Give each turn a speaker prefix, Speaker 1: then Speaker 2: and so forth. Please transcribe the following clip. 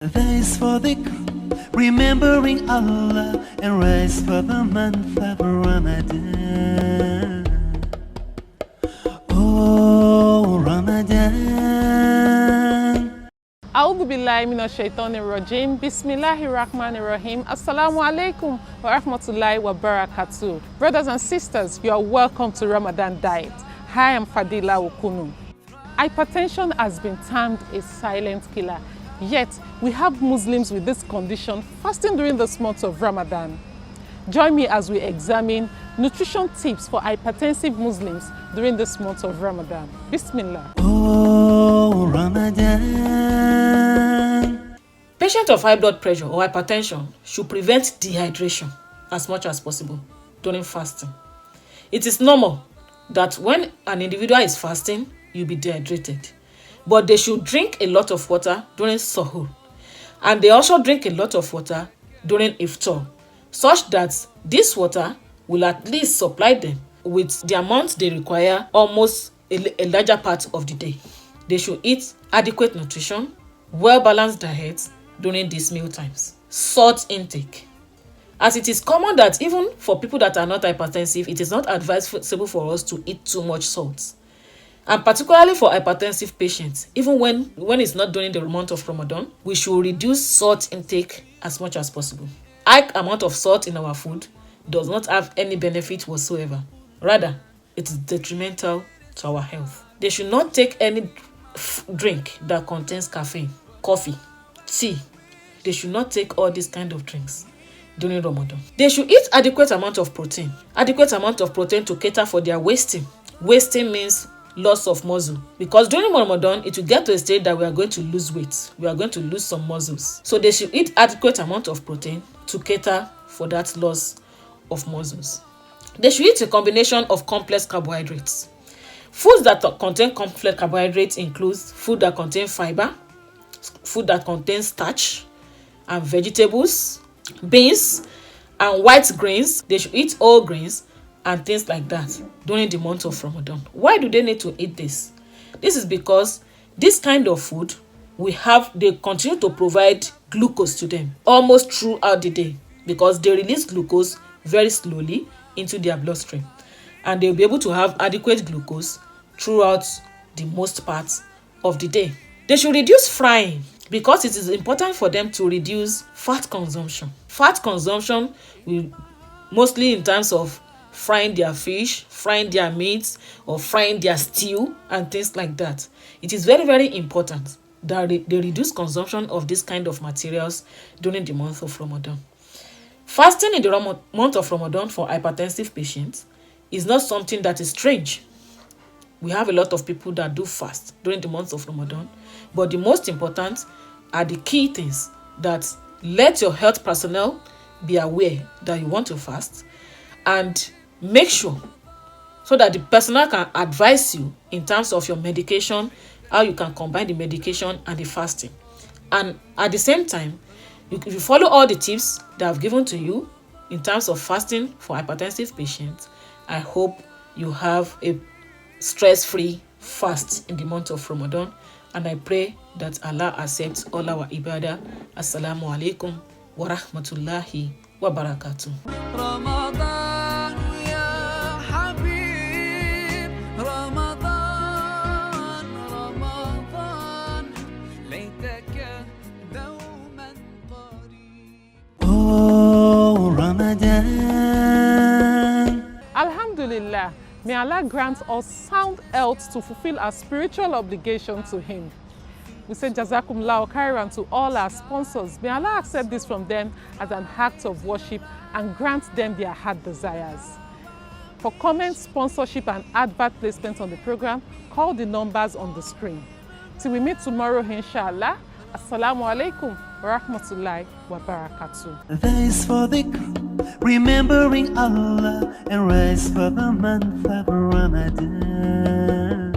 Speaker 1: Thanks for the remembering Allah and rise for the month of Ramadan. Oh, Ramadan.
Speaker 2: A'udhu billahi minash shaitanir rajim. Bismillahir rahmanir rahim. Assalamu alaikum wa rahmatullahi wa barakatuh. Brothers and sisters, you are welcome to Ramadan Diet. I am Fadila Okunu. Hypertension has been termed a silent killer. Yet, we have Muslims with this condition fasting during this month of Ramadan. Join me as we examine nutrition tips for hypertensive Muslims during this month of Ramadan. Bismillah.
Speaker 1: Oh, Ramadan.
Speaker 3: Patients of high blood pressure or hypertension should prevent dehydration as much as possible during fasting. It is normal that when an individual is fasting, you'll be dehydrated. But they should drink a lot of water during suhoor. And they also drink a lot of water during iftar, such that this water will at least supply them with the amount they require almost a larger part of the day. They should eat adequate nutrition, well-balanced diet during these meal times. Salt intake. As it is common that even for people that are not hypertensive, it is not advisable for us to eat too much salt. And particularly for hypertensive patients, even when it's not during the month of Ramadan, we should reduce salt intake as much as possible. High amount of salt in our food does not have any benefit whatsoever. Rather, it is detrimental to our health. They should not take any drink that contains caffeine, coffee, tea. They should not take all these kind of drinks during Ramadan. They should eat adequate amount of protein. Adequate amount of protein to cater for their wasting. Wasting means loss of muscle, because during Ramadan it will get to a state that we are going to lose weight, we are going to lose some muscles. So they should eat adequate amount of protein to cater for that loss of muscles. They should eat a combination of complex carbohydrates. Foods that contain complex carbohydrates includes food that contain fiber, food that contains starch, and vegetables, beans, and white grains. They should eat all grains and things like that during the month of Ramadan. Why do they need to eat this? This is because this kind of food they continue to provide glucose to them almost throughout the day, because they release glucose very slowly into their bloodstream, and they'll be able to have adequate glucose throughout the most parts of the day. They should reduce frying, because it is important for them to reduce fat consumption. Fat consumption will mostly in terms of frying their fish, frying their meats, or frying their stew and things like that. It is very, very important that they reduce consumption of this kind of materials during the month of Ramadan. Fasting in the month of Ramadan for hypertensive patients is not something that is strange. We have a lot of people that do fast during the month of Ramadan, but the most important are the key things that let your health personnel be aware that you want to fast, and make sure so that the personnel can advise you in terms of your medication, how you can combine the medication and the fasting. And at the same time, if you follow all the tips that I've given to you in terms of fasting for hypertensive patients, I hope you have a stress-free fast in the month of Ramadan. And I pray that Allah accepts all our ibadah. Assalamu alaikum wa rahmatullahi wa barakatuh.
Speaker 1: Ramadan ya Habib, Ramadan, Ramadan, laytaka dawman qarib. Oh, Ramadan.
Speaker 2: Alhamdulillah, may Allah grant us sound health to fulfill our spiritual obligation to Him. We say Jazakumullahu khairan to all our sponsors. May Allah accept this from them as an act of worship and grant them their heart desires. For comments, sponsorship, and advert placement on the program, call the numbers on the screen. Till we meet tomorrow, inshallah. Assalamu alaikum wa rahmatullahi wa barakatuh.
Speaker 1: Thanks for the remembering Allah and rise for the month of Ramadan.